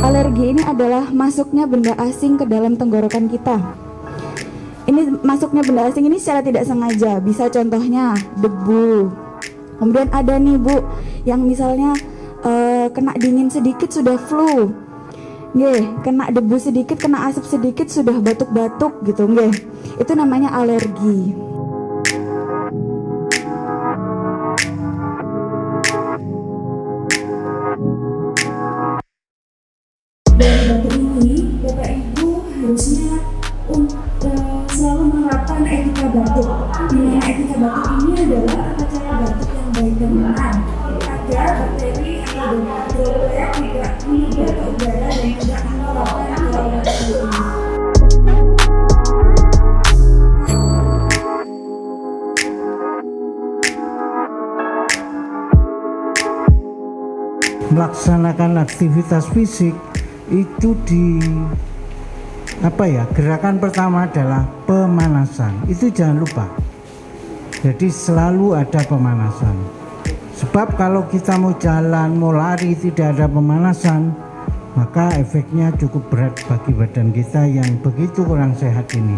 Alergi ini adalah masuknya benda asing ke dalam tenggorokan kita. Ini masuknya benda asing ini secara tidak sengaja, bisa contohnya debu. Kemudian ada nih Bu, yang misalnya kena dingin sedikit sudah flu. Nggih, kena debu sedikit, kena asap sedikit sudah batuk-batuk gitu, nggih. Itu namanya alergi. Dari batu ini, Bapak Ibu harusnya selalu menerapkan etika batuk. Di mana etika batuk ini adalah tata cara batuk yang baik dan benar, agar bakteri atau droplet tidak menyebar ke udara dan tidak menularkan ke orang lain. Melaksanakan aktivitas fisik itu gerakan pertama adalah pemanasan. Itu jangan lupa. Jadi selalu ada pemanasan. Sebab kalau kita mau jalan, mau lari tidak ada pemanasan, maka efeknya cukup berat bagi badan kita yang begitu kurang sehat ini.